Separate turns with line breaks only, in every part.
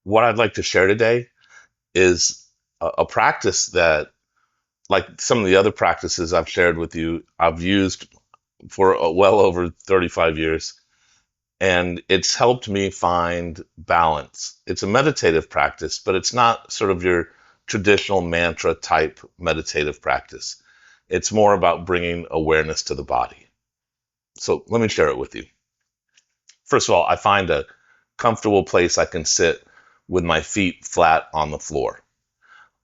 what I'd like to share today is a practice that, like some of the other practices I've shared with you, I've used for well over 35 years, and it's helped me find balance. It's a meditative practice, but it's not sort of your traditional mantra type meditative practice. It's more about bringing awareness to the body. So let me share it with you. First of all, I find a comfortable place I can sit with my feet flat on the floor.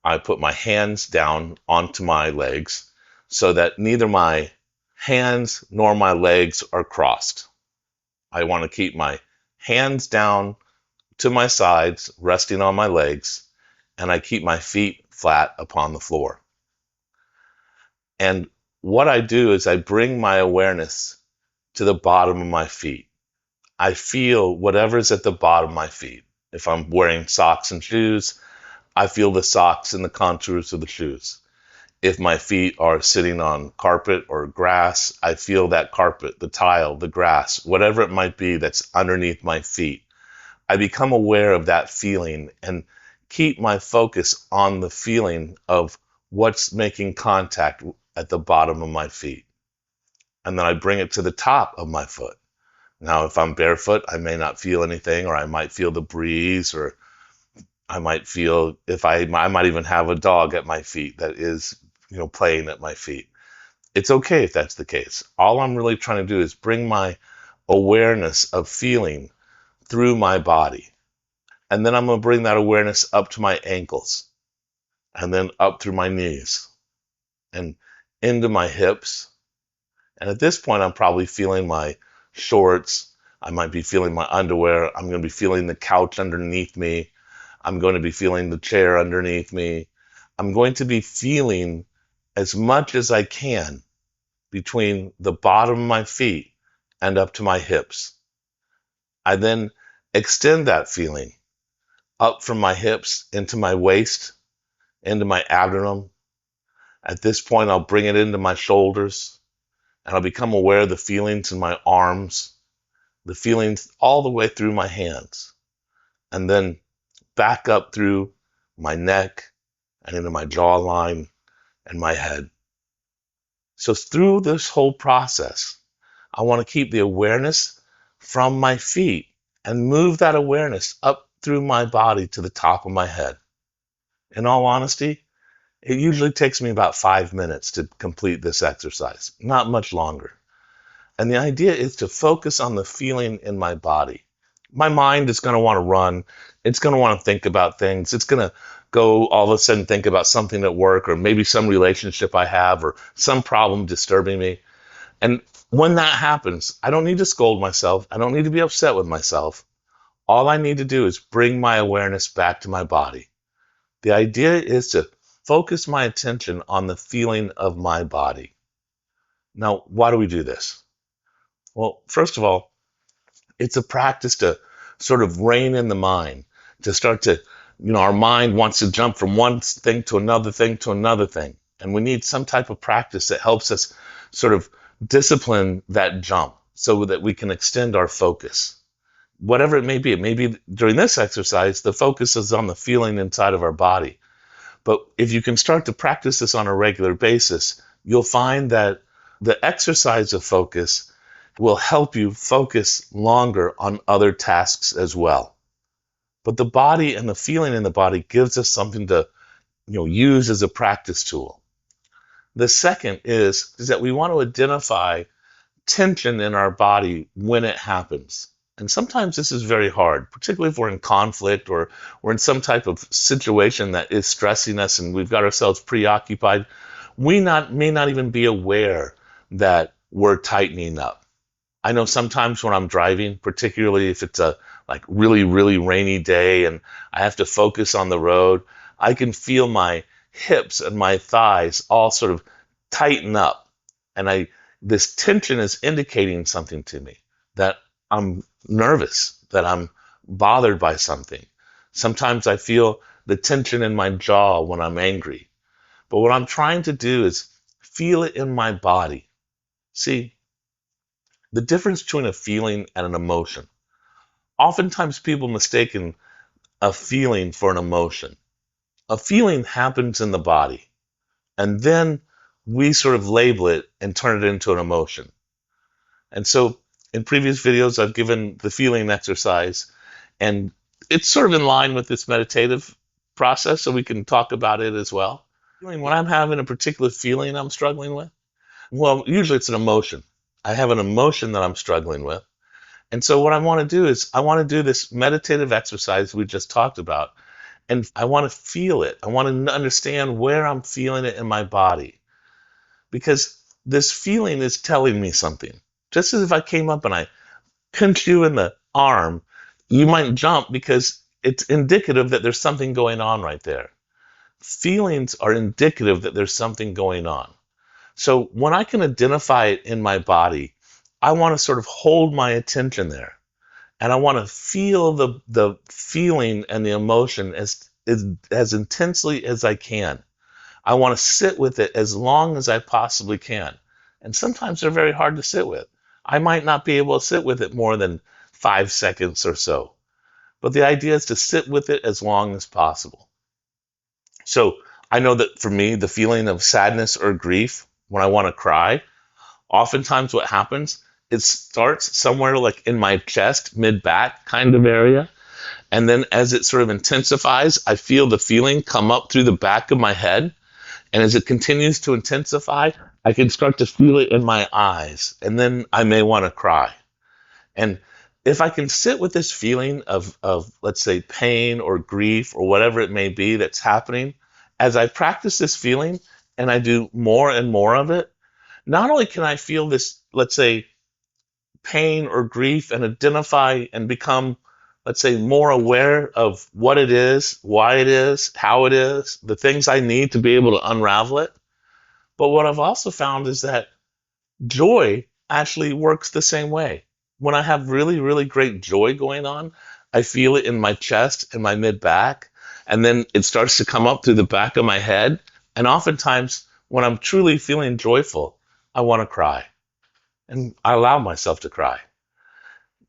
I put my hands down onto my legs so that neither my hands nor my legs are crossed. I want to keep my hands down to my sides, resting on my legs, and I keep my feet flat upon the floor. And what I do is I bring my awareness to the bottom of my feet. I feel whatever's at the bottom of my feet. If I'm wearing socks and shoes, I feel the socks and the contours of the shoes. If my feet are sitting on carpet or grass, I feel that carpet, the tile, the grass, whatever it might be that's underneath my feet. I become aware of that feeling and keep my focus on the feeling of what's making contact at the bottom of my feet. And then I bring it to the top of my foot. Now, if I'm barefoot, I may not feel anything, or I might feel the breeze, or I might feel if I might even have a dog at my feet that is, playing at my feet. It's okay if that's the case. All I'm really trying to do is bring my awareness of feeling through my body. And then I'm going to bring that awareness up to my ankles, and then up through my knees and into my hips. And at this point, I'm probably feeling my shorts. I might be feeling my underwear. I'm going to be feeling the couch underneath me. I'm going to be feeling the chair underneath me. I'm going to be feeling as much as I can between the bottom of my feet and up to my hips. I then extend that feeling up from my hips into my waist, into my abdomen. At this point, I'll bring it into my shoulders, and I'll become aware of the feelings in my arms, the feelings all the way through my hands, and then back up through my neck and into my jawline and my head. So through this whole process, I want to keep the awareness from my feet and move that awareness up through my body to the top of my head. In all honesty, it usually takes me about 5 minutes to complete this exercise, not much longer. And the idea is to focus on the feeling in my body. My mind is going to want to run. It's going to want to think about things. It's going to go all of a sudden think about something at work, or maybe some relationship I have, or some problem disturbing me. And when that happens, I don't need to scold myself. I don't need to be upset with myself. All I need to do is bring my awareness back to my body. The idea is to focus my attention on the feeling of my body. Now, why do we do this? Well, first of all, it's a practice to sort of rein in the mind, to start to, our mind wants to jump from one thing to another thing to another thing. And we need some type of practice that helps us sort of discipline that jump so that we can extend our focus. Whatever it may be. It may be during this exercise, the focus is on the feeling inside of our body. But if you can start to practice this on a regular basis, you'll find that the exercise of focus will help you focus longer on other tasks as well. But the body and the feeling in the body gives us something to use as a practice tool. The second is that we want to identify tension in our body when it happens. And sometimes this is very hard, particularly if we're in conflict or we're in some type of situation that is stressing us and we've got ourselves preoccupied. We may not even be aware that we're tightening up. I know sometimes when I'm driving, particularly if it's a really, really rainy day and I have to focus on the road, I can feel my hips and my thighs all sort of tighten up. And this tension is indicating something to me, that I'm nervous, that I'm bothered by something. Sometimes I feel the tension in my jaw when I'm angry. But what I'm trying to do is feel it in my body. See, the difference between a feeling and an emotion. Oftentimes people mistake a feeling for an emotion. A feeling happens in the body, and then we sort of label it and turn it into an emotion. And so in previous videos, I've given the feeling exercise, and it's sort of in line with this meditative process, so we can talk about it as well. When I'm having a particular feeling I'm struggling with, well, usually it's an emotion. I have an emotion that I'm struggling with. And so what I want to do is I want to do this meditative exercise we just talked about, and I want to feel it. I want to understand where I'm feeling it in my body, because this feeling is telling me something. Just as if I came up and I pinched you in the arm, you might jump because it's indicative that there's something going on right there. Feelings are indicative that there's something going on. So when I can identify it in my body, I want to sort of hold my attention there. And I want to feel the feeling and the emotion as intensely as I can. I want to sit with it as long as I possibly can. And sometimes they're very hard to sit with. I might not be able to sit with it more than 5 seconds or so. But the idea is to sit with it as long as possible. So I know that for me, the feeling of sadness or grief when I want to cry, oftentimes what happens, it starts somewhere like in my chest, mid back kind of area. And then as it sort of intensifies, I feel the feeling come up through the back of my head. And as it continues to intensify, I can start to feel it in my eyes. And then I may want to cry. And if I can sit with this feeling of, let's say, pain or grief or whatever it may be that's happening, as I practice this feeling and I do more and more of it, not only can I feel this, let's say, pain or grief and identify and become, let's say, more aware of what it is, why it is, how it is, the things I need to be able to unravel it. But what I've also found is that joy actually works the same way. When I have really, really great joy going on, I feel it in my chest and my mid back, and then it starts to come up through the back of my head. And oftentimes, when I'm truly feeling joyful, I want to cry. And I allow myself to cry.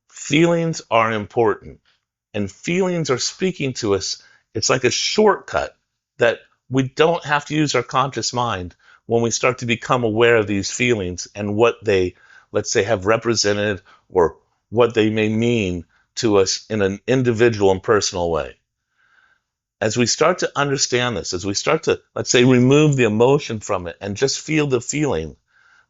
Feelings are important, and feelings are speaking to us. It's like a shortcut that we don't have to use our conscious mind when we start to become aware of these feelings and what they, let's say, have represented or what they may mean to us in an individual and personal way. As we start to understand this, as we start to, let's say, remove the emotion from it and just feel the feeling,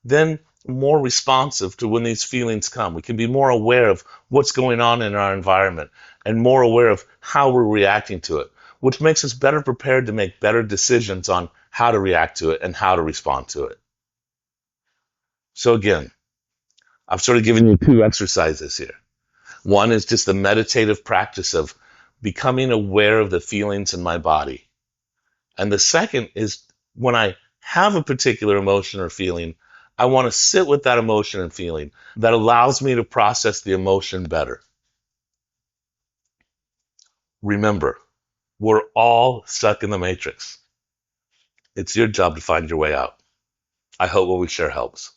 then more responsive to when these feelings come. We can be more aware of what's going on in our environment and more aware of how we're reacting to it, which makes us better prepared to make better decisions on how to react to it and how to respond to it. So again, I've sort of given you 2 exercises here. One is just the meditative practice of becoming aware of the feelings in my body. And the second is when I have a particular emotion or feeling, I want to sit with that emotion and feeling that allows me to process the emotion better. Remember, we're all stuck in the matrix. It's your job to find your way out. I hope what we share helps.